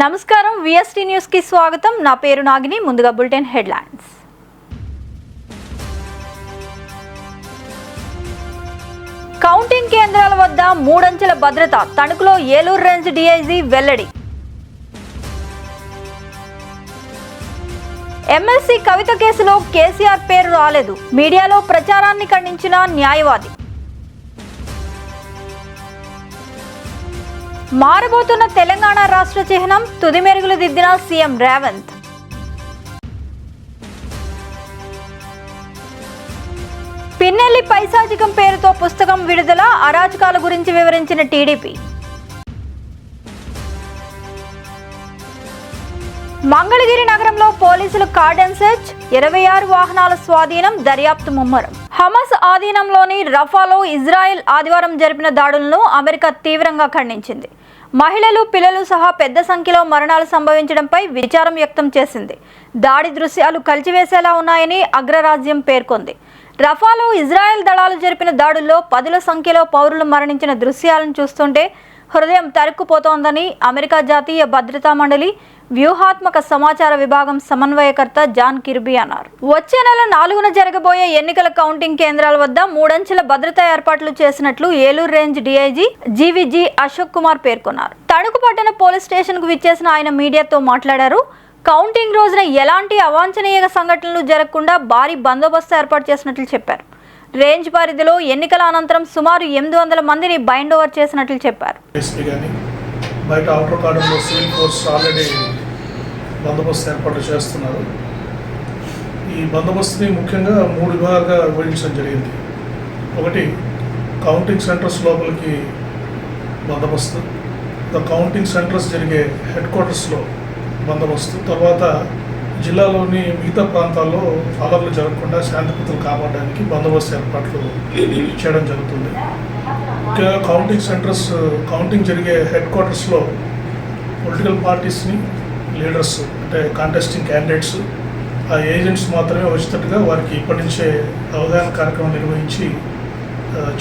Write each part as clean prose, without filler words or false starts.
నమస్కారం VST news కి స్వాగతం. నా పేరు నాగిని. ముందుగా బులెటిన్ హెడ్లైన్స్. కౌంటింగ్ కేంద్రాల వద్ద మూడంచెల భద్రత. తణుకులో ఏలూరు రేంజ్ డీఐజీ వెల్లడి. ఎమ్మెల్సీ కవిత కేసులో కేసీఆర్ పేరు రాలేదు. మీడియాలో ప్రచారాన్ని ఖండించిన న్యాయవాది. మారబోతున్న తెలంగాణ రాష్ట్ర చిహ్నం తుది మెరుగులు దిద్దిన సీఎం రేవంత్. పిన్నెల్లి పైశాచికం పేరుతో పుస్తకం విడుదల. అరాచకాల గురించి వివరించిన టీడీపీ. మంగళగిరి నగరంలో పోలీసులు కార్డన్ సెర్చ్. 26 వాహనాల స్వాధీనం. దర్యాప్తు ముమ్మరం. హమాస్ ఆధీనంలోని రఫాలో ఇజ్రాయెల్ ఆదివారం జరిపిన దాడులను అమెరికా తీవ్రంగా ఖండించింది. మహిళలు, పిల్లలు సహా పెద్ద సంఖ్యలో మరణాలు సంభవించడంపై విచారం వ్యక్తం చేసింది. దాడి దృశ్యాలు కలిచివేసేలా ఉన్నాయని అగ్రరాజ్యం పేర్కొంది. రఫాలో ఇజ్రాయెల్ దళాలు జరిపిన దాడుల్లో 10ల సంఖ్యలో పౌరులు మరణించిన దృశ్యాలను చూస్తుంటే హృదయం తరుక్కుపోతోందని అమెరికా జాతీయ భద్రతా మండలి వ్యూహాత్మక సమాచార విభాగం సమన్వయకర్త జాన్ కిర్బీ అన్నారు. వచ్చే నెల 4న జరగబోయే ఎన్నికల కౌంటింగ్ కేంద్రాల వద్ద మూడంచెల భద్రతా ఏర్పాట్లు చేసినట్లు Eluru range DIG GVG Ashok Kumar పేర్కొన్నారు. తణుకు పట్టణ పోలీస్ స్టేషన్ కు విచ్చేసిన ఆయన మీడియాతో మాట్లాడారు. కౌంటింగ్ రోజున ఎలాంటి అవాంఛనీయ సంఘటనలు జరగకుండా భారీ బందోబస్తు ఏర్పాటు చేసినట్లు చెప్పారు. రేంజ్ పరిధిలో ఎన్నికల అనంతరం సుమారు 800 మందిని బైండ్ ఓవర్ చేసినట్లు చెప్పారు. బయట అవుటర్ కార్డన్లో సివిల్ ఫోర్స్ ఆల్రెడీ బందోబస్తు ఏర్పాటు చేస్తున్నారు. ఈ బందోబస్తుని ముఖ్యంగా 3 విభాగాలుగా విభజించడం జరిగింది. ఒకటి కౌంటింగ్ సెంటర్స్ లోపలికి బందోబస్తు, కౌంటింగ్ సెంటర్స్ జరిగే హెడ్ క్వార్టర్స్లో బందోబస్తు, తర్వాత జిల్లాలోని మిగతా ప్రాంతాల్లో అలర్లు జరగకుండా శాంతిభద్రతలు కాపాడడానికి బందోబస్తు ఏర్పాట్లు చేయడం జరుగుతుంది. ముఖ్యంగా కౌంటింగ్ సెంటర్స్, కౌంటింగ్ జరిగే హెడ్ క్వార్టర్స్లో పొలిటికల్ పార్టీస్ని, లీడర్స్ అంటే కాంటెస్టింగ్ క్యాండిడేట్స్, ఆ ఏజెంట్స్ మాత్రమే వచ్చేటట్టుగా వారికి ఇప్పటి నుంచే అవగాహన కార్యక్రమం నిర్వహించి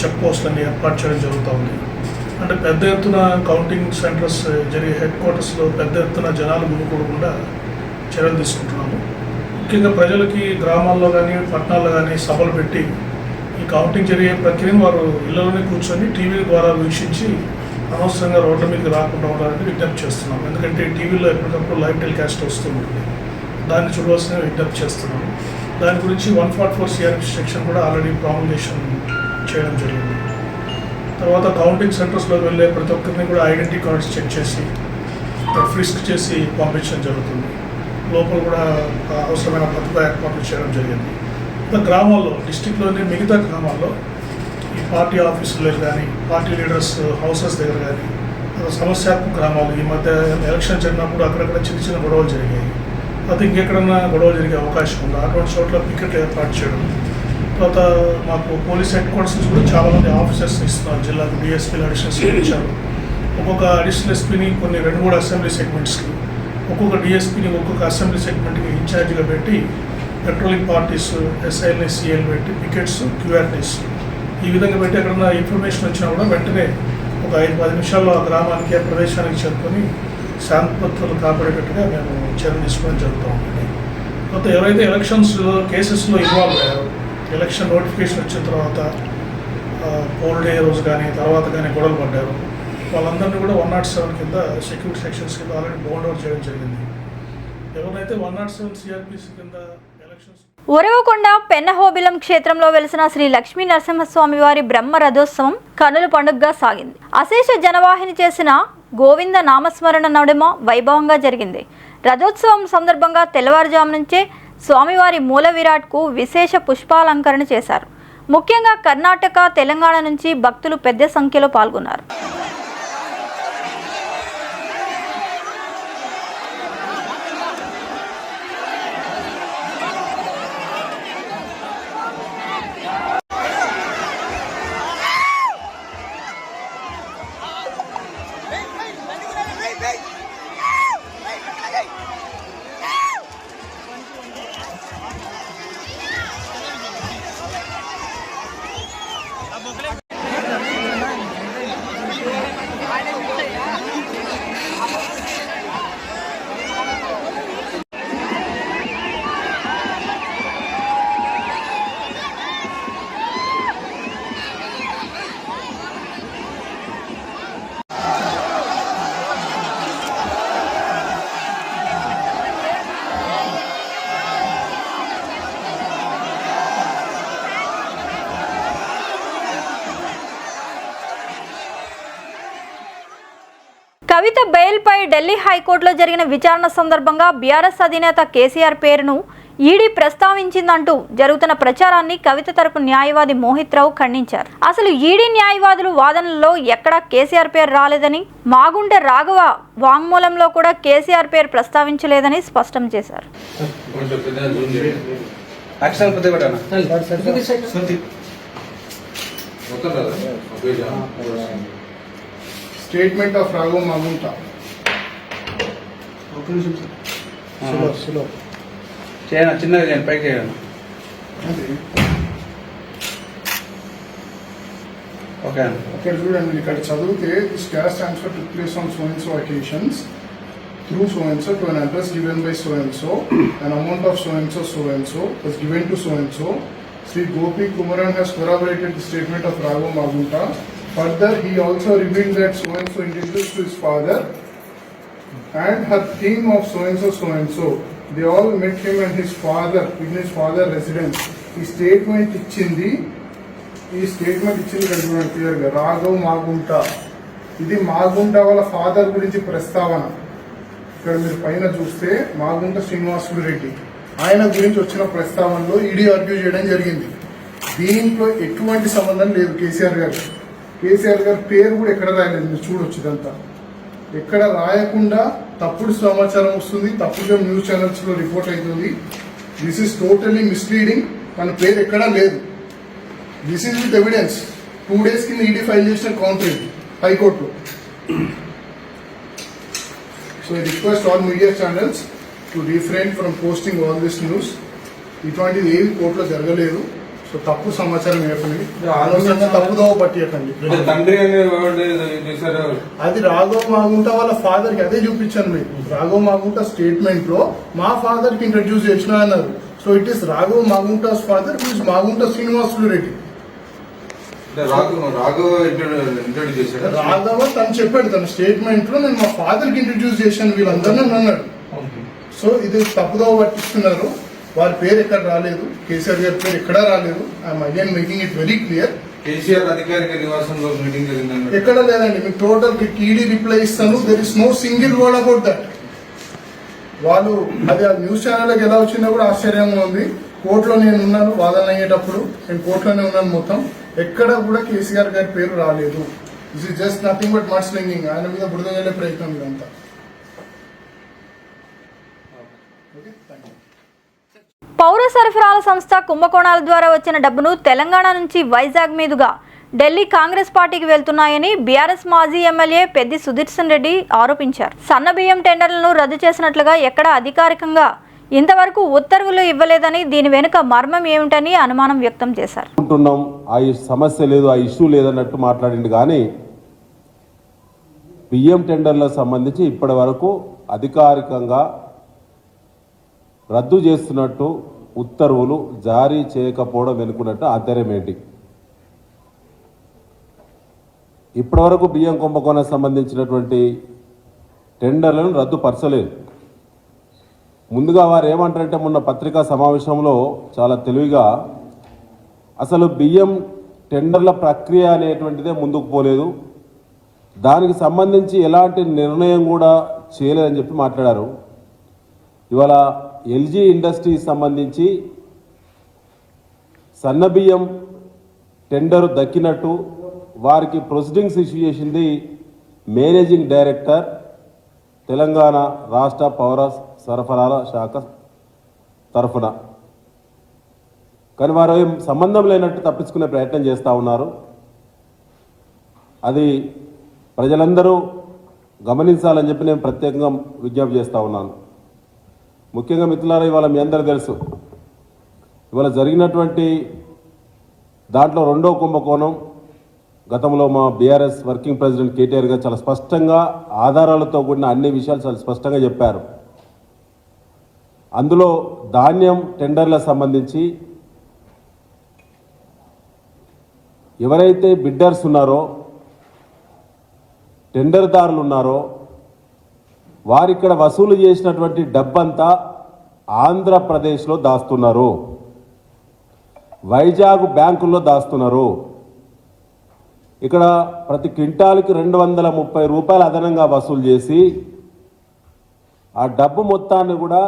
చెక్ పోస్టులన్నీ ఏర్పాటు చేయడం జరుగుతూ ఉంది. అంటే పెద్ద ఎత్తున కౌంటింగ్ సెంటర్స్ జరిగే హెడ్ క్వార్టర్స్లో పెద్ద ఎత్తున జనాలు గుమికూడకుండా చర్యలు తీసుకుంటున్నాము. ముఖ్యంగా ప్రజలకి గ్రామాల్లో కానీ పట్టణాల్లో కానీ సభలు పెట్టి ఈ కౌంటింగ్ జరిగే ప్రక్రియను వారు ఇళ్లలోనే కూర్చొని టీవీ ద్వారా వీక్షించి అనవసరంగా రోడ్ల మీదకి రాకుండా ఉండాలని విజ్ఞప్తి చేస్తున్నాం. ఎందుకంటే టీవీలో ఎప్పటికప్పుడు లైవ్ టెలికాస్ట్ వస్తూ ఉంటుంది, దాన్ని చూడవలసిన విజ్ఞప్తి చేస్తున్నాము. దాని గురించి 144 సిఆర్పి సెక్షన్ కూడా ఆల్రెడీ ప్రాములేషన్ చేయడం జరిగింది. తర్వాత కౌంటింగ్ సెంటర్స్లోకి వెళ్ళే ప్రతి ఒక్కరిని కూడా ఐడెంటిటీ కార్డ్స్ చెక్ చేసి ఫ్రిస్క్ చేసి పంపించడం జరుగుతుంది. లోపల కూడా అవసరమైన భద్రతా ఏర్పాట్లు చేయడం జరిగింది. గ్రామాల్లో, డిస్టిక్లోని మిగతా గ్రామాల్లో ఈ పార్టీ ఆఫీసుల్లో కానీ పార్టీ లీడర్స్ హౌసెస్ దగ్గర కానీ సమస్యాత్మక గ్రామాలు ఈ మధ్య ఎలక్షన్ జరిగినప్పుడు అక్కడక్కడ చిన్న చిన్న గొడవలు జరిగాయి. అది ఇంకెక్కడన్నా గొడవలు జరిగే అవకాశం ఉంది. అటువంటి చోట్ల పికెట్లు ఏర్పాటు చేయడం. తర్వాత మాకు పోలీస్ హెడ్ క్వార్టర్స్ నుంచి కూడా చాలామంది ఆఫీసర్స్ ఇస్తున్నారు. జిల్లాకు డిఎస్పీలు అడిషనల్స్ ఇచ్చారు. ఒక్కొక్క అడిషనల్ ఎస్పీని కొన్ని 2-3 అసెంబ్లీ సెగ్మెంట్స్కి, ఒక్కొక్క డిఎస్పీని ఒక్కొక్క అసెంబ్లీ సెగ్మెంట్కి ఇన్ఛార్జిగా పెట్టి పెట్రోలింగ్ పార్టీస్, ఎస్ఐల్ని, సిఎల్ పెట్టి పికెట్స్, క్యూఆర్టీస్ ఈ విధంగా పెట్టి ఎక్కడన్నా ఇన్ఫర్మేషన్ వచ్చినా కూడా వెంటనే ఒక 5-10 నిమిషాల్లో ఆ గ్రామానికి, ఆ ప్రదేశానికి చేరుకొని శాంతిభద్రతలు కాపాడేటట్టుగా మేము చర్యలు తీసుకోవడం జరుగుతూ ఉంటుంది. తర్వాత ఎవరైతే ఎలక్షన్స్ కేసెస్లో ఇన్వాల్వ్ అయ్యారో, ఎలక్షన్ నోటిఫికేషన్ వచ్చిన తర్వాత పోల్ డే రోజు కానీ తర్వాత కానీ గొడవలు పడ్డారు, వాళ్ళందరినీ కూడా 107 కింద సెక్యూరిటీ సెక్షన్స్ కింద ఆల్రెడీ బౌండ్ అవుట్ చేయడం జరిగింది. ఎవరైతే 107 సిఆర్పిసి కింద ఎలక్షన్స్. ఉరవకొండ పెన్నహోబిలం క్షేత్రంలో వెలిసిన శ్రీ లక్ష్మీ నరసింహస్వామి వారి బ్రహ్మ రథోత్సవం కనుల పండుగగా సాగింది. అశేష జనవాహిని చేసిన గోవింద నామస్మరణ నడుమ వైభవంగా జరిగింది. రథోత్సవం సందర్భంగా తెల్లవారుజాము నుంచే స్వామివారి మూల విరాట్కు విశేష పుష్పాలంకరణ చేశారు. ముఖ్యంగా కర్ణాటక, తెలంగాణ నుంచి భక్తులు పెద్ద సంఖ్యలో పాల్గొన్నారు. కవిత బెయిల్పై ఢిల్లీ హైకోర్టులో జరిగిన విచారణ సందర్భంగా బీఆర్ఎస్ అధినేత కేసీఆర్ పేరును ఈడీ ప్రస్తావించిందంటూ జరుగుతున్న ప్రచారాన్ని కవిత తరపు న్యాయవాది మోహిత్ రావు ఖండించారు. అసలు ఈడీ న్యాయవాదులు వాదనల్లో ఎక్కడా కేసీఆర్ పేరు రాలేదని, మాగుంట రాఘవ వాంగ్మూలంలో కూడా కేసీఆర్ పేరు ప్రస్తావించలేదని స్పష్టం చేశారు. Statement of Raghav Magunta. చేయనా చిన్నగా చేయండి పైకి చేయను. ఓకే అండి. ఇక్కడ చూడండి, ఇక్కడ చదివితే this cash transfer took place on so and so occasions through so and so to an address given by so and so, an amount of so and so was given to so and so. Sri Gopi Kumaran has corroborated the statement of Raghav Magunta. Further, he also revealed that so and so introduced to his father and her team of so and so. They all met him and his father in his father residence. ఈ statement ఇచ్చింది clear గా రాఘవ్ మాగుంట. ఇది మాగుంట వాళ్ళ father గురించి ప్రస్తావన. ఇక్కడ మీరు పైన చూస్తే మాగుంట శ్రీనివాసులు రెడ్డి ఆయన గురించి వచ్చిన ప్రస్తావనలో ఈడీ ఆర్గ్యూ చేయడం జరిగింది. దీంట్లో ఎటువంటి సంబంధం లేదు కేసీఆర్ గారు పేరు కూడా ఎక్కడ రాయలేదు. మీరు చూడొచ్చు, ఇదంతా ఎక్కడ రాయకుండా తప్పుడు సమాచారం వస్తుంది, తప్పుగా న్యూస్ ఛానల్స్ లో రిపోర్ట్ అవుతుంది. This is totally misleading. తన పేరు ఎక్కడా లేదు. This is with evidence. 2 days కింద ఈడీ ఫైల్ చేసిన కౌంటర్ ఇది హైకోర్టులో. So I request all media channels to refrain from posting all this news. ఇటువంటిది ఏది కోర్టులో జరగలేదు. సో తప్పు సమాచారం ఇవ్వకండి, అనవసరంగా తప్పుదోవ పట్టియకండి. అది రాఘవ్ మాగుంట వాళ్ళ ఫాదర్ కి అదే చూపించాను మీకు. రాఘవ్ మాగుంట స్టేట్మెంట్ లో మా ఫాదర్ కి ఇంట్రడ్యూస్ చేసిన అన్నారు. So it is Raghav Magunta's father is Magunta Srinivasulu Reddy. Raghava తను చెప్పాడు తన స్టేట్మెంట్ లో, నేను మా ఫాదర్ కి ఇంట్రడ్యూస్ చేశాను వీళ్ళందరినీ అన్నాడు. సో ఇది తప్పుదోవ పట్టిస్తున్నారు. వారి పేరు ఎక్కడ రాలేదు, కేసీఆర్ గారి పేరు ఎక్కడా రాలేదు. I'm again making it very clear. KCR అధికారిక నివాసంలో మీటింగ్ జరిగిందండి. ఎక్కడ లేదండి. మీకు టోటల్ ఈడీ రిప్లై ఇస్తాను. There is no single word about that. వాళ్ళు అది ఆ న్యూస్ ఛానల్కి ఎలా వచ్చిందో కూడా ఆశ్చర్యంగా ఉంది. కోర్టులో నేను ఉన్నాను, వాదన అయ్యేటప్పుడు నేను కోర్టులోనే ఉన్నాను. మొత్తం ఎక్కడ కూడా కేసీఆర్ గారి పేరు రాలేదు. This is just nothing but mud slinging. ఆయన మీద బురద వెళ్ళే ప్రయత్నం ఇదంతా. పౌర సరఫరాల సంస్థ కుంభకోణాల ద్వారా వచ్చిన డబ్బును తెలంగాణ నుంచి వైజాగ్ మీదుగా ఢిల్లీ కాంగ్రెస్ పార్టీకి వెళ్తున్నాయని బీఆర్ఎస్ మాజీ ఎమ్మెల్యే పెద్ది సుదర్శన్ రెడ్డి ఆరోపించారు. సన్న బియ్యం టెండర్లను రద్దు చేసినట్లుగా ఎక్కడా అధికారికంగా ఇంతవరకు ఉత్తర్వులు ఇవ్వలేదని, దీని వెనుక మర్మం ఏమిటని అనుమానం వ్యక్తం చేశారు. ఆ సమస్య లేదు, ఆ ఇష్యూ లేదన్నట్టు మాట్లాడింది. కానీ బియ్యం టెండర్లకు సంబంధించి ఇప్పటి వరకు అధికారికంగా రద్దు చేస్తున్నట్టు ఉత్తర్వులు జారీ చేయకపోవడం వెనుకున్నట్టు ఆంతర్యం ఏంటి? ఇప్పటివరకు బియ్యం కుంభకోణం సంబంధించినటువంటి టెండర్లను రద్దుపరచలేదు. ముందుగా వారు ఏమంటారంటే, మొన్న పత్రికా సమావేశంలో చాలా తెలివిగా అసలు బియ్యం టెండర్ల ప్రక్రియ అనేటువంటిదే ముందుకు పోలేదు, దానికి సంబంధించి ఎలాంటి నిర్ణయం కూడా చేయలేదని చెప్పి మాట్లాడారు. ఇవాళ ఎల్జీ ఇండస్ట్రీస్ సంబంధించి సన్నబియ్యం టెండరు దక్కినట్టు వారికి ప్రొసీడింగ్స్ ఇష్యూ చేసింది మేనేజింగ్ డైరెక్టర్ తెలంగాణ రాష్ట్ర పౌర సరఫరాల శాఖ తరఫున. కానీ వారు ఏం సంబంధం లేనట్టు తప్పించుకునే ప్రయత్నం చేస్తూ ఉన్నారు. అది ప్రజలందరూ గమనించాలని చెప్పి నేను ప్రత్యేకంగా విజ్ఞప్తి చేస్తూ ఉన్నాను. ముఖ్యంగా మిత్రులారా, ఇవాళ మీ అందరూ తెలుసు, ఇవాళ జరిగినటువంటి దాంట్లో రెండో కుంభకోణం గతంలో మా బీఆర్ఎస్ వర్కింగ్ ప్రెసిడెంట్ కేటీఆర్ గారు చాలా స్పష్టంగా ఆధారాలతో కూడిన అన్ని విషయాలు చాలా స్పష్టంగా చెప్పారు. అందులో ధాన్యం టెండర్లకు సంబంధించి ఎవరైతే బిడ్డర్స్ ఉన్నారో, టెండర్దారులు ఉన్నారో, వారిక్కడ వసూలు చేసినటువంటి డబ్బంతా ఆంధ్రప్రదేశ్లో దాస్తున్నారు, వైజాగ్ బ్యాంకుల్లో దాస్తున్నారు. ఇక్కడ ప్రతి క్వింటాల్కి 230 రూపాయలు అదనంగా వసూలు చేసి ఆ డబ్బు మొత్తాన్ని కూడా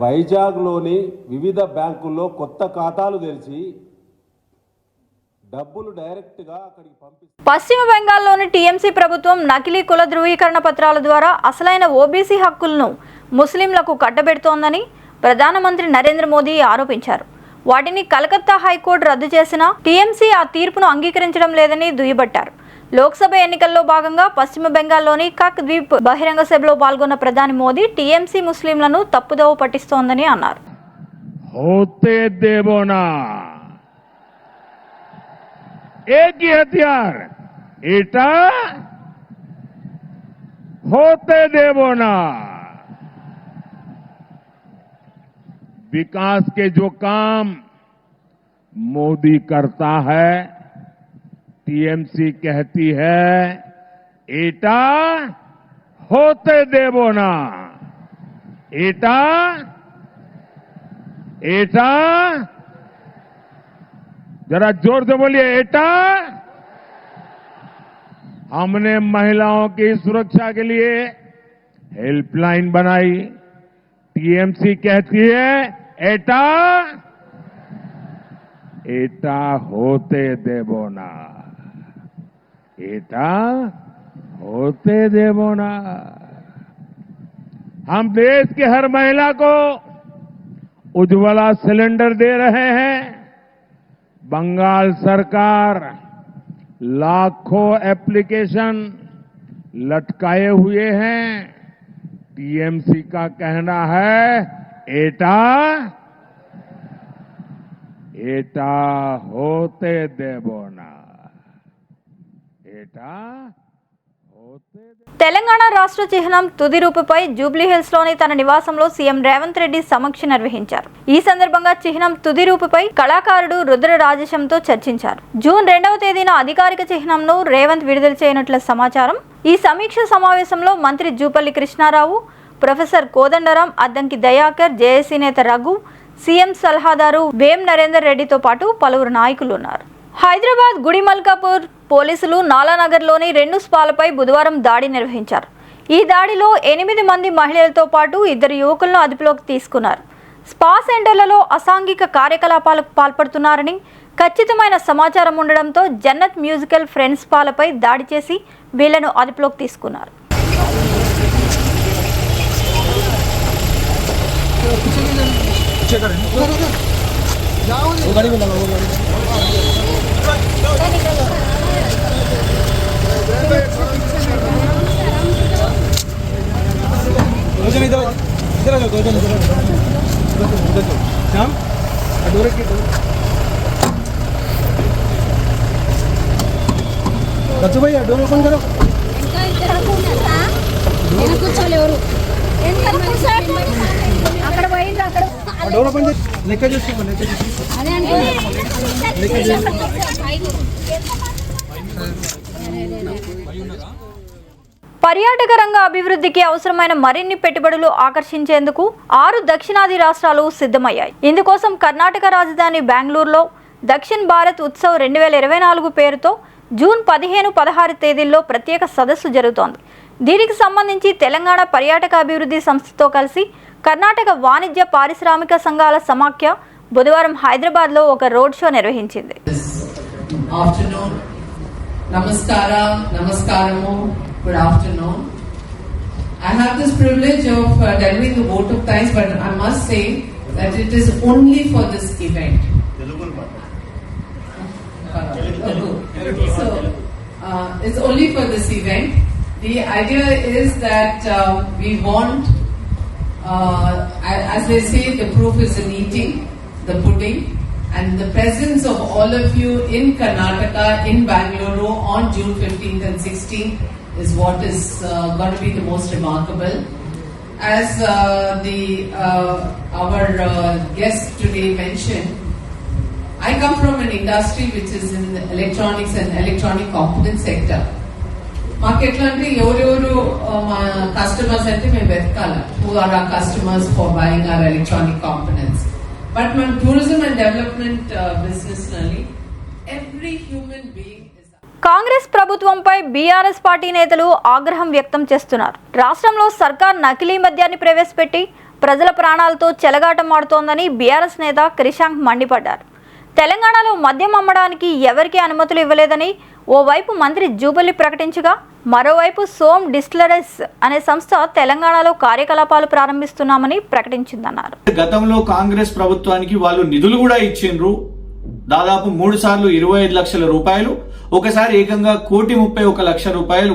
వైజాగ్లోని వివిధ బ్యాంకుల్లో కొత్త ఖాతాలు తెరిచి డబ్బులు డైరెక్ట్గా అక్కడికి పంపిస్తారు. పశ్చిమ బెంగాల్లోని టీఎంసీ ప్రభుత్వం నకిలీ కుల ధృవీకరణ పత్రాల ద్వారా అసలైన ఓబీసీ హక్కులను ముస్లింలకు కట్టబెడుతోందని ప్రధానమంత్రి నరేంద్ర మోదీ ఆరోపించారు. వాటిని కలకత్తా హైకోర్టు రద్దు చేసినా టీఎంసీ ఆ తీర్పును అంగీకరించడం లేదని దుయ్యబట్టారు. లోక్సభ ఎన్నికల్లో భాగంగా పశ్చిమ బెంగాల్లోని కక్ ద్వీప్ బహిరంగ సభలో పాల్గొన్న ప్రధాని మోదీ టీఎంసీ ముస్లింలను తప్పుదోవ పట్టిస్తోందని అన్నారు. एक ही हथियार एटा होते देवो ना। विकास के जो काम मोदी करता है, टीएमसी कहती है एटा होते देवो ना। एटा एटा जरा जोर से बोलिए एटा। हमने महिलाओं की सुरक्षा के लिए हेल्पलाइन बनाई। टीएमसी कहती है एटा एटा होते देवो ना। एटा होते देवो ना। हम देश के हर महिला को उज्ज्वला सिलेंडर दे रहे हैं। बंगाल सरकार लाखों एप्लीकेशन लटकाए हुए हैं। टीएमसी का कहना है एटा एटा होते देवो ना। एटा होते। తెలంగాణ రాష్ట్ర చిహ్నం తుది రూపుపై జూబ్లీహిల్స్ లోని తన నివాసంలో సీఎం రేవంత్ రెడ్డి సమీక్ష నిర్వహించారు. ఈ సందర్భంగా చిహ్నం తుది రూపుపై కళాకారుడు రుద్ర రాజేశంతో చర్చించారు. జూన్ 2వ తేదీన అధికారిక చిహ్నంను రేవంత్ విడుదల చేయనున్న సమాచారం. ఈ సమీక్ష సమావేశంలో మంత్రి జూపల్లి కృష్ణారావు, ప్రొఫెసర్ కోదండరాం, అద్దంకి దయాకర్, జేఏసీ నేత రఘు, సీఎం సలహాదారు వేం నరేందర్ రెడ్డితో పాటు పలువురు నాయకులు ఉన్నారు. హైదరాబాద్ గుడిమల్కాపూర్ పోలీసులు నాలానగర్లోని 2 స్పాలపై బుధవారం దాడి నిర్వహించారు. ఈ దాడిలో 8 మంది మహిళలతో పాటు 2 యువకులను అదుపులోకి తీసుకున్నారు. స్పా సెంటర్లలో అసాంఘిక కార్యకలాపాలకు పాల్పడుతున్నారని ఖచ్చితమైన సమాచారం ఉండడంతో జన్నత్ మ్యూజికల్ ఫ్రెండ్స్ స్పాలపై దాడి చేసి వీళ్లను అదుపులోకి తీసుకున్నారు. बच्चों भाई डोर ओपन करो। डोर ओपन लेकर పర్యాటక రంగ అభివృద్ధికి అవసరమైన మరిన్ని పెట్టుబడులు ఆకర్షించేందుకు 6 దక్షిణాది రాష్ట్రాలు సిద్ధమయ్యాయి. ఇందుకోసం కర్ణాటక రాజధాని బెంగళూరులో దక్షిణ్ భారత్ ఉత్సవ్ 2024 పేరుతో జూన్ 15-16 తేదీల్లో ప్రత్యేక సదస్సు జరుగుతోంది. దీనికి సంబంధించి తెలంగాణ పర్యాటక అభివృద్ధి సంస్థతో కలిసి కర్ణాటక వాణిజ్య పారిశ్రామిక సంఘాల సమాఖ్య బుధవారం హైదరాబాద్లో ఒక రోడ్ షో నిర్వహించింది. Good afternoon. I have this privilege of delivering the vote of thanks, but I must say that it is only for this event. So, it's only for this event. The idea is that we want, as they say, the proof is in eating the pudding. And the presence of all of you in Karnataka, in Bangalore on June 15th and 16th is what is going to be the most remarkable. As our guest today mentioned, I come from an industry which is in the electronics and electronic component sector. Market ante evaru customers ante me vetkala who are our customers for buying our electronic components. But my tourism and development business, every every human being is. Congress ప్రభుత్వంపై BRS party నేతలు ఆగ్రహం వ్యక్తం చేస్తున్నారు. రాష్ట్రంలో సర్కార్ నకిలీ మద్యాన్ని ప్రవేశపెట్టి ప్రజల ప్రాణాలతో చెలగాటమాడుతోందని బీఆర్ఎస్ నేత క్రిషాంక్ మండిపడ్డారు. తెలంగాణలో మద్యం అమ్మడానికి ఎవరికీ అనుమతులు ఇవ్వలేదని ఓవైపు మంత్రి జూబిలీ ప్రకటించగా మరోవైపు సోమ్ డిస్టిలరీస్ అనే సంస్థ తెలంగాణలో కార్యకలాపాలు ప్రారంభిస్తున్నామని ప్రకటించిందన్నారు. గతంలో కాంగ్రెస్ ప్రభుత్వానికి వాళ్ళు నిధులు కూడా ఇచ్చిండ్రు. దాదాపు 3 సార్లు 25 లక్షల రూపాయలు, ఒకసారి ఏకంగా 1,31 లక్ష రూపాయలు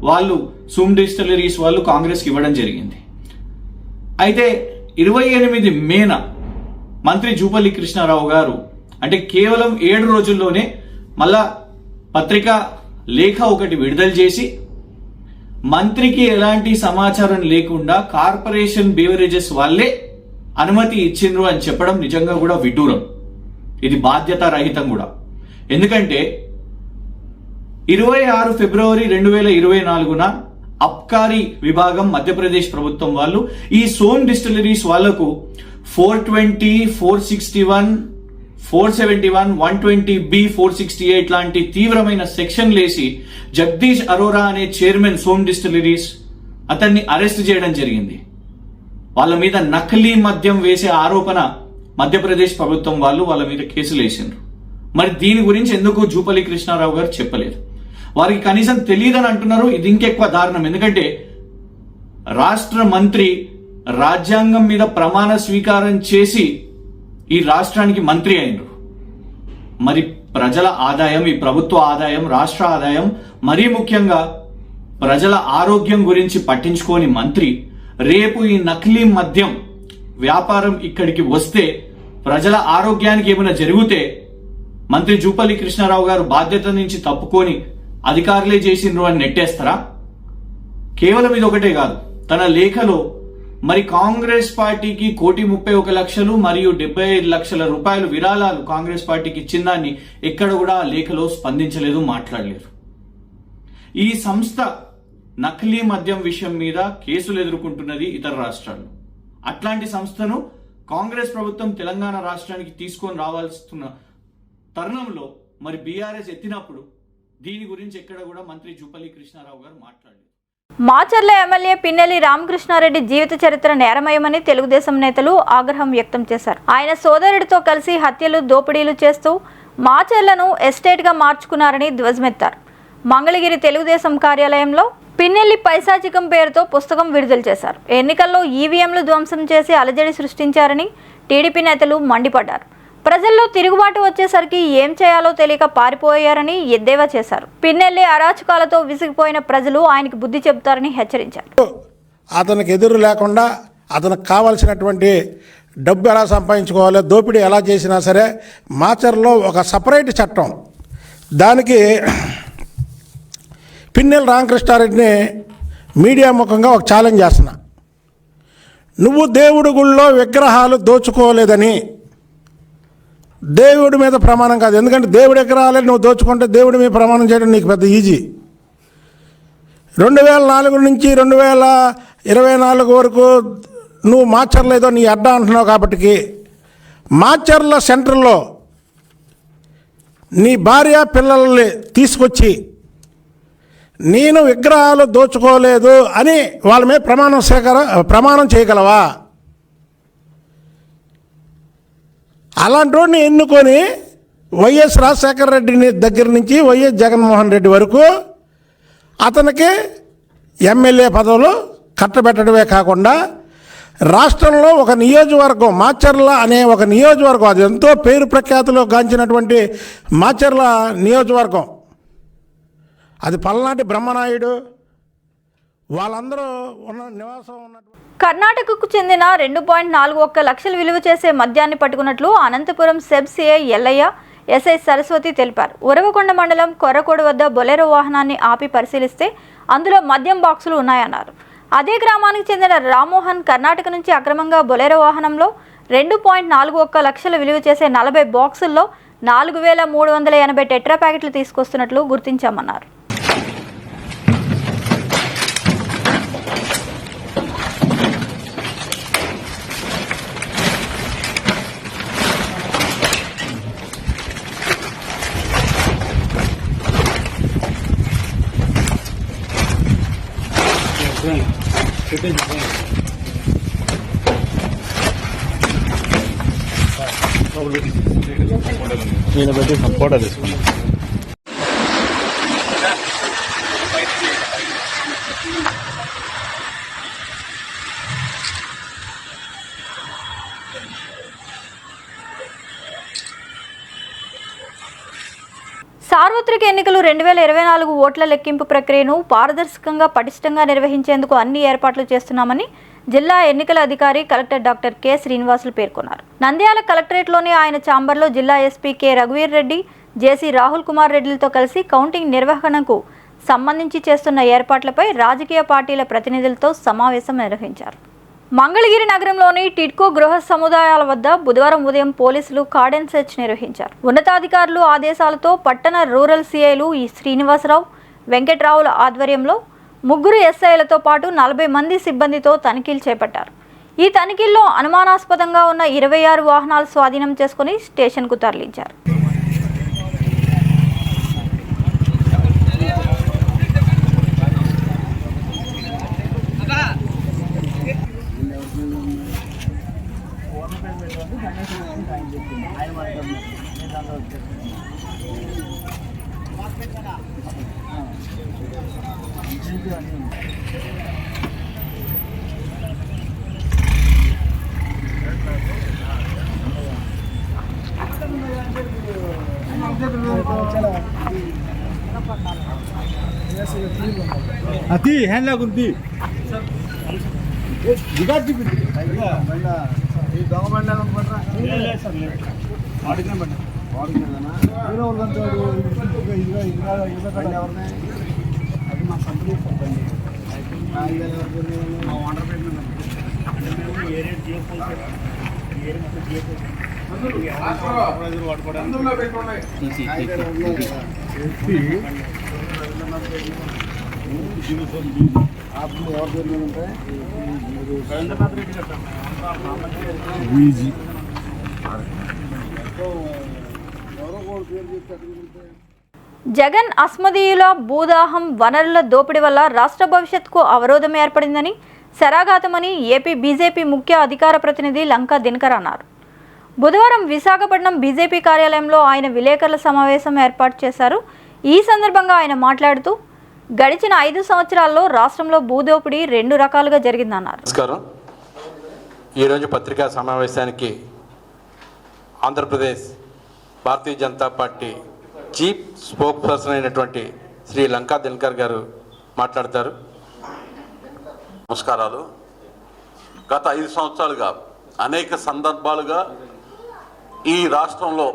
వాళ్ళు సోమ్ డిస్టిలరీస్ వాళ్ళు కాంగ్రెస్కి ఇవ్వడం జరిగింది. అయితే 28 మేన మంత్రి జూపల్లి కృష్ణారావు గారు అంటే కేవలం 7 రోజుల్లోనే మళ్ళా పత్రికా లేఖ ఒకటి విడుదల చేసి మంత్రికి ఎలాంటి సమాచారం లేకుండా కార్పొరేషన్ బేవరేజెస్ వాళ్ళే అనుమతి ఇచ్చిండ్రు అని చెప్పడం నిజంగా కూడా విడ్డూరం. ఇది బాధ్యత రహితం కూడా. ఎందుకంటే 26 ఫిబ్రవరి 2024న అబ్కారీ విభాగం మధ్యప్రదేశ్ ప్రభుత్వం వాళ్ళు ఈ సోమ్ డిస్టిలరీస్ వాళ్లకు 420, 461, 471, 120B, 468 లాంటి తీవ్రమైన సెక్షన్లు వేసి జగదీష్ అరోరా అనే చైర్మన్ సోమ్ డిస్టిలరీస్ అతన్ని అరెస్ట్ చేయడం జరిగింది. వాళ్ళ మీద నకిలీ మద్యం వేసే ఆరోపణ మధ్యప్రదేశ్ ప్రభుత్వం వాళ్ళు వాళ్ళ మీద కేసులు వేసిండ్రు. మరి దీని గురించి ఎందుకు జూపల్లి కృష్ణారావు గారు చెప్పలేదు? వారికి కనీసం తెలియదని అంటున్నారు. ఇది ఇంకెక్కువ దారుణం. ఎందుకంటే రాష్ట్ర మంత్రి రాజ్యాంగం మీద ప్రమాణ స్వీకారం చేసి ఈ రాష్ట్రానికి మంత్రి అయినరు. మరి ప్రజల ఆదాయం, ఈ ప్రభుత్వ ఆదాయం, రాష్ట్ర ఆదాయం, మరీ ముఖ్యంగా ప్రజల ఆరోగ్యం గురించి పట్టించుకోని మంత్రి రేపు ఈ నకిలీ మద్యం వ్యాపారం ఇక్కడికి వస్తే ప్రజల ఆరోగ్యానికి ఏమైనా జరిగితే మంత్రి జూపల్లి కృష్ణారావు గారు బాధ్యత నుంచి తప్పుకొని అధికారులే చేసిండ్రు అని నెట్టేస్తారా? కేవలం ఇది ఒకటే కాదు, తన లేఖలో మరి కాంగ్రెస్ పార్టీకి 1,31 లక్షలు మరియు 75 లక్షల రూపాయలు విరాళాలు కాంగ్రెస్ పార్టీకి ఇచ్చిందాన్ని ఎక్కడ కూడా లేఖలో స్పందించలేదు, మాట్లాడలేదు. ఈ సంస్థ నకిలీ మద్యం విషయం మీద కేసులు ఎదుర్కొంటున్నది ఇతర రాష్ట్రాలు. అట్లాంటి సంస్థను కాంగ్రెస్ ప్రభుత్వం తెలంగాణ రాష్ట్రానికి తీసుకొని రావాల్సిన తరుణంలో మరి బీఆర్ఎస్ ఎత్తినప్పుడు దీని గురించి ఎక్కడ కూడా మంత్రి జూపల్లి కృష్ణారావు గారు మాట్లాడలేదు. మాచర్ల ఎమ్మెల్యే పిన్నెల్లి రామకృష్ణారెడ్డి జీవిత చరిత్ర నేరమయమని తెలుగుదేశం నేతలు ఆగ్రహం వ్యక్తం చేశారు. ఆయన సోదరుడితో కలిసి హత్యలు, దోపిడీలు చేస్తూ మాచర్లను ఎస్టేట్గా మార్చుకున్నారని ధ్వజమెత్తారు. మంగళగిరి తెలుగుదేశం కార్యాలయంలో పిన్నెల్లి పైశాచికం పేరుతో పుస్తకం విడుదల చేశారు. ఎన్నికల్లో ఈవీఎంలు ధ్వంసం చేసి అలజడి సృష్టించారని టీడీపీ నేతలు మండిపడ్డారు. ప్రజల్లో తిరుగుబాటు వచ్చేసరికి ఏం చేయాలో తెలియక పారిపోయారని ఎద్దేవా చేశారు. పిన్నెల్లి అరాచకాలతో విసిగిపోయిన ప్రజలు ఆయనకు బుద్ధి చెబుతారని హెచ్చరించారు. అతనికి ఎదురు లేకుండా అతనికి కావాల్సినటువంటి డబ్బు ఎలా సంపాదించుకోవాలో, దోపిడీ ఎలా చేసినా సరే మాచర్లో ఒక సపరేట్ చట్టం, దానికి పిన్నెల్లి రామకృష్ణారెడ్డిని మీడియా ముఖంగా ఒక ఛాలెంజ్ చేస్తున్నా. నువ్వు దేవుడి గుళ్ళో విగ్రహాలు దోచుకోలేదని, దేవుడి మీద ప్రమాణం కాదు, ఎందుకంటే దేవుడి విగ్రహాలని నువ్వు దోచుకుంటే దేవుడి మీద ప్రమాణం చేయడం నీకు పెద్ద ఈజీ. 2004 నుంచి 2024 వరకు నువ్వు మాచర్లేదో నీ అడ్డా అంటున్నావు. కాబట్టి మాచర్ల సెంటర్లో నీ భార్య పిల్లల్ని తీసుకొచ్చి నేను విగ్రహాలు దోచుకోలేదు అని వాళ్ళ మీద ప్రమాణం చేయగలవా? అలాంటి వాడిని ఎన్నుకొని వైఎస్ రాజశేఖర రెడ్డి దగ్గర నుంచి వైఎస్ జగన్మోహన్ రెడ్డి వరకు అతనికి ఎమ్మెల్యే పదవులు కట్టబెట్టడమే కాకుండా రాష్ట్రంలో ఒక నియోజకవర్గం, మాచర్ల అనే ఒక నియోజకవర్గం, అది ఎంతో పేరు ప్రఖ్యాతులు గాంచినటువంటి మాచర్ల నియోజకవర్గం, అది పల్నాటి బ్రహ్మనాయుడు వాళ్ళందరూ ఉన్న నివాసం ఉన్నటువంటి. కర్ణాటకకు చెందిన 2.41 లక్షలు విలువ చేసే మద్యాన్ని పట్టుకున్నట్లు Anantapuram SEB CI Yellaiah, SI Saraswati తెలిపారు. ఉరవకొండ మండలం కొర్రకోడు వద్ద బొలెరో వాహనాన్ని ఆపి పరిశీలిస్తే అందులో మద్యం బాక్సులు ఉన్నాయన్నారు. అదే గ్రామానికి చెందిన రామ్మోహన్ కర్ణాటక నుంచి అక్రమంగా బొలెరో వాహనంలో 2.41 లక్షలు విలువ చేసే 40 బాక్సుల్లో 4,380 టెట్రా ప్యాకెట్లు తీసుకొస్తున్నట్లు గుర్తించామన్నారు. నేను బట్టి ఫోటో తీసుకున్నాను. సార్వత్రిక ఎన్నికలు 2024 ఓట్ల లెక్కింపు ప్రక్రియను పారదర్శకంగా పటిష్టంగా నిర్వహించేందుకు అన్ని ఏర్పాట్లు చేస్తున్నామని జిల్లా ఎన్నికల అధికారి కలెక్టర్ డాక్టర్ కె శ్రీనివాసులు పేర్కొన్నారు. నంద్యాల కలెక్టరేట్లోని ఆయన ఛాంబర్లో జిల్లా ఎస్పీ కె రఘువీర్ రెడ్డి, జేసీ రాహుల్ కుమార్ రెడ్డిలతో కలిసి కౌంటింగ్ నిర్వహణకు సంబంధించి చేస్తున్న ఏర్పాట్లపై రాజకీయ పార్టీల ప్రతినిధులతో సమావేశం నిర్వహించారు. మంగళగిరి నగరంలోని టిడ్కో గృహ సముదాయాల వద్ద బుధవారం ఉదయం పోలీసులు కార్డన్ సెర్చ్ నిర్వహించారు. ఉన్నతాధికారులు ఆదేశాలతో పట్టణ రూరల్ సిఐలు శ్రీనివాసరావు, వెంకట్రావుల ఆధ్వర్యంలో 3 ఎస్ఐలతో పాటు 40 మంది సిబ్బందితో తనిఖీలు చేపట్టారు. ఈ తనిఖీల్లో అనుమానాస్పదంగా ఉన్న 26 వాహనాలు స్వాధీనం చేసుకుని స్టేషన్కు తరలించారు. అతి హ్యాండ్ లాగుంది దిగాది ఈ దొంగ బండి అనుకుంటారా వాడిన బండి వాడుకునేదనా వేరే వాళ్ళంతా ఎవరిని అది మా కంపెనీ బండి మా ఓనర్ పెట్టిన జగన్ అస్మదీయుల భూదాహం, వనరుల దోపిడీ వల్ల రాష్ట్ర భవిష్యత్తుకు అవరోధం ఏర్పడిందని, శరాఘాతమని ఏపీ బీజేపీ ముఖ్య అధికార ప్రతినిధి లంకా దినకర్ అన్నారు. బుధవారం విశాఖపట్నం బీజేపీ కార్యాలయంలో ఆయన విలేకరుల సమావేశం ఏర్పాటు చేశారు. ఈ సందర్భంగా ఆయన మాట్లాడుతూ గడిచిన 5 సంవత్సరాల్లో రాష్ట్రంలో భూదోపిడీ 2 రకాలుగా జరిగిందన్నారు. నమస్కారం. ఈరోజు పత్రికా సమావేశానికి Andhra Pradesh Bharatiya Janata Party chief spokesperson అయినటువంటి శ్రీ లంకా దినకర్ గారు మాట్లాడతారు. నమస్కారాలు. గత 5 సంవత్సరాలుగా అనేక సందర్భాలుగా ఈ రాష్ట్రంలో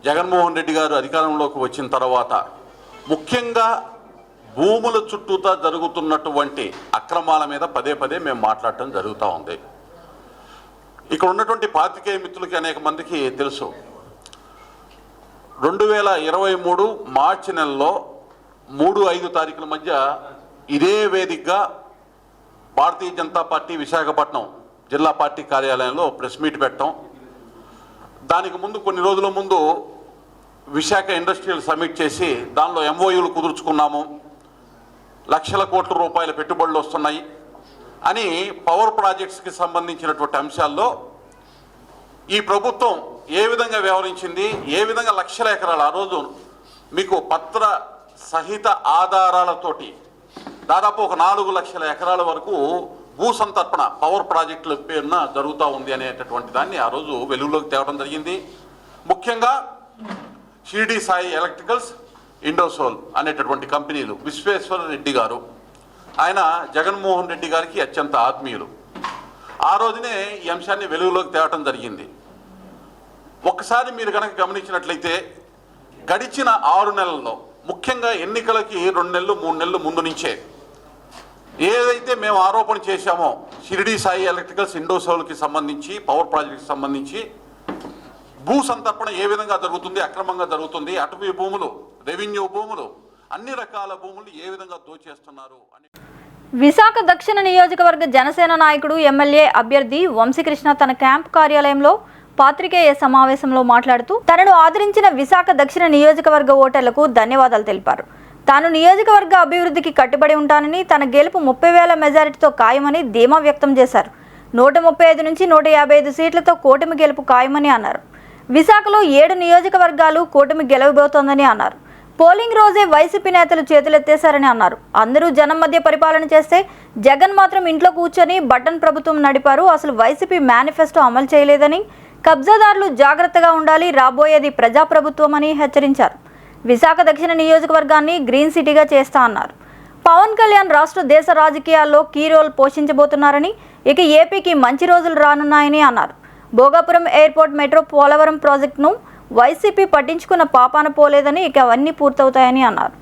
జగన్మోహన్ రెడ్డి గారు అధికారంలోకి వచ్చిన తర్వాత ముఖ్యంగా భూముల చుట్టూతా జరుగుతున్నటువంటి అక్రమాల మీద పదే పదే మేము మాట్లాడటం జరుగుతూ ఉంది. ఇక్కడ ఉన్నటువంటి పాత్రికేయ మిత్రులకి అనేక మందికి తెలుసు, 2023 మార్చి నెలలో 3-5 తారీఖుల మధ్య ఇదే వేదికగా భారతీయ జనతా పార్టీ విశాఖపట్నం జిల్లా పార్టీ కార్యాలయంలో ప్రెస్ మీట్ పెట్టాం. దానికి ముందు కొన్ని రోజుల ముందు విశాఖ ఇండస్ట్రియల్ సమిట్ చేసి దానిలో ఎంఓయూలు కుదుర్చుకున్నాము, లక్షల కోట్ల రూపాయల పెట్టుబడులు వస్తున్నాయి అని పవర్ ప్రాజెక్ట్స్కి సంబంధించినటువంటి అంశాల్లో ఈ ప్రభుత్వం ఏ విధంగా వ్యవహరించింది, ఏ విధంగా లక్షల ఎకరాలు, ఆ రోజు మీకు పత్ర సహిత ఆధారాలతోటి దాదాపు ఒక 4 లక్షల ఎకరాల వరకు భూ సంతర్పణ పవర్ ప్రాజెక్టుల పేరున జరుగుతూ ఉంది అనేటటువంటి దాన్ని ఆ రోజు వెలుగులోకి తేవడం జరిగింది. ముఖ్యంగా షిరిడి సాయి ఎలక్ట్రికల్స్, ఇండోసోల్ అనేటటువంటి కంపెనీలు, విశ్వేశ్వర రెడ్డి గారు ఆయన జగన్మోహన్ రెడ్డి గారికి అత్యంత ఆత్మీయులు. ఆ రోజునే ఈ అంశాన్ని వెలుగులోకి తేవడం జరిగింది. ఒక్కసారి మీరు కనుక గమనించినట్లయితే గడిచిన 6 నెలల్లో ముఖ్యంగా ఎన్నికలకి 2 నెలలు 3 నెలలు ముందు నుంచే ఏదైతే మేము ఆరోపణ చేశామో షిరిడి సాయి ఎలక్ట్రికల్స్, ఇండోసోల్కి సంబంధించి పవర్ ప్రాజెక్ట్కి సంబంధించి భూ సంతర్పణ ఏ విధంగా జరుగుతుంది, అక్రమంగా జరుగుతుంది, అటవీ భూములు, రెవెన్యూ భూములు, అన్ని రకాల భూములు ఏ విధంగా దోచేస్తున్నారు అని. విశాఖ దక్షిణ నియోజకవర్గ జనసేన నాయకుడు ఎమ్మెల్యే అభ్యర్థి వంశీకృష్ణ తన క్యాంప్ కార్యాలయంలో పాత్రికేయ సమావేశంలో మాట్లాడుతూ తనను ఆదరించిన విశాఖ దక్షిణ నియోజకవర్గ ఓటర్లకు ధన్యవాదాలు తెలిపారు. తాను నియోజకవర్గ అభివృద్ధికి కట్టుబడి ఉంటానని, తన గెలుపు 30,000 మెజారిటీతో ఖాయమని ధీమా వ్యక్తం చేశారు. 135 నుంచి 155 సీట్లతో కూటమి గెలుపు ఖాయమని అన్నారు. విశాఖలో 7 నియోజకవర్గాలు కూటమి గెలవబోతోందని అన్నారు. పోలింగ్ రోజే వైసీపీ నేతలు చేతులెత్తేశారని అన్నారు. అందరూ జనం మధ్య పరిపాలన చేస్తే జగన్ మాత్రం ఇంట్లో కూర్చొని బటన్ ప్రభుత్వం నడిపారు. అసలు వైసీపీ మేనిఫెస్టో అమలు చేయలేదని, కబ్జాదారులు జాగ్రత్తగా ఉండాలి, రాబోయేది ప్రజాప్రభుత్వం అని హెచ్చరించారు. విశాఖ దక్షిణ నియోజకవర్గాన్ని గ్రీన్ సిటీగా చేస్తా అన్నారు. పవన్ కళ్యాణ్ రాష్ట్ర దేశ రాజకీయాల్లో కీ రోల్ పోషించబోతున్నారని, ఇక ఏపీకి మంచి రోజులు రానున్నాయని అన్నారు. భోగాపురం ఎయిర్పోర్ట్, మెట్రో, పోలవరం ప్రాజెక్టును వైసీపీ పట్టించుకున్న పాపాన పోలేదని, ఇక అవన్నీ పూర్తవుతాయని అన్నారు.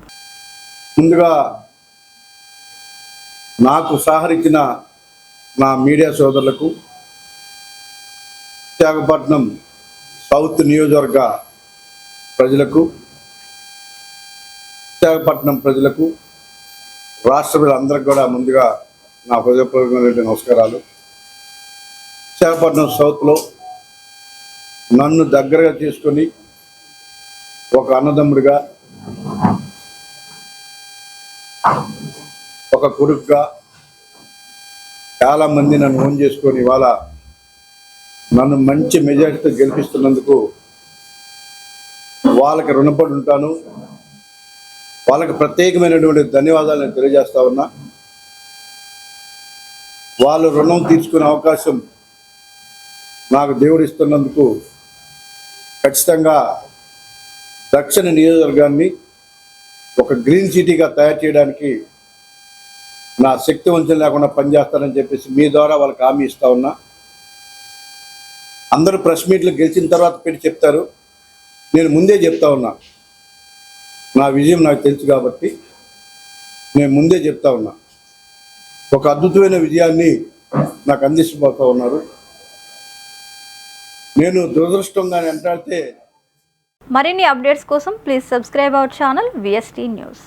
ముందుగా నాకు సహకరించిన నా మీడియా సోదరులకు, విశాఖపట్నం సౌత్ నియోజకవర్గ ప్రజలకు, విశాఖపట్నం ప్రజలకు, రాష్ట్ర ప్రజలందరికీ కూడా ముందుగా నా హృదయపూర్వకమైన నమస్కారాలు. విశాఖపట్నం సౌత్లో నన్ను దగ్గరగా చేసుకొని ఒక అన్నదమ్ముడిగా, ఒక కొడుకుగా చాలామంది నన్ను ఓన్ చేసుకొని ఇవాళ నన్ను మంచి మెజారిటీతో గెలిపిస్తున్నందుకు వాళ్ళకి రుణపడి ఉంటాను. వాళ్ళకి ప్రత్యేకమైనటువంటి ధన్యవాదాలు నేను తెలియజేస్తా ఉన్నా. వాళ్ళు రుణం తీర్చుకునే అవకాశం నాకు దేవుడు ఇస్తున్నందుకు ఖచ్చితంగా దక్షిణ నియోజకవర్గాన్ని ఒక గ్రీన్ సిటీగా తయారు చేయడానికి నా శక్తి వంచన లేకుండా పనిచేస్తానని చెప్పేసి మీ ద్వారా వాళ్ళకి హామీ ఇస్తా ఉన్నా. అందరూ ప్రెస్ మీట్లు గెలిచిన తర్వాత పెట్టి చెప్తారు, నేను ముందే చెప్తా ఉన్నా. నా విజయం నాకు తెలుసు కాబట్టి నేను ముందే చెప్తా ఉన్నా. ఒక అద్భుతమైన విజయాన్ని నాకు అందించబోతూ ఉన్నారు. నేను దురదృష్టంగా వెంటాడితే మరిన్ని అప్డేట్స్ కోసం please subscribe our channel VST news.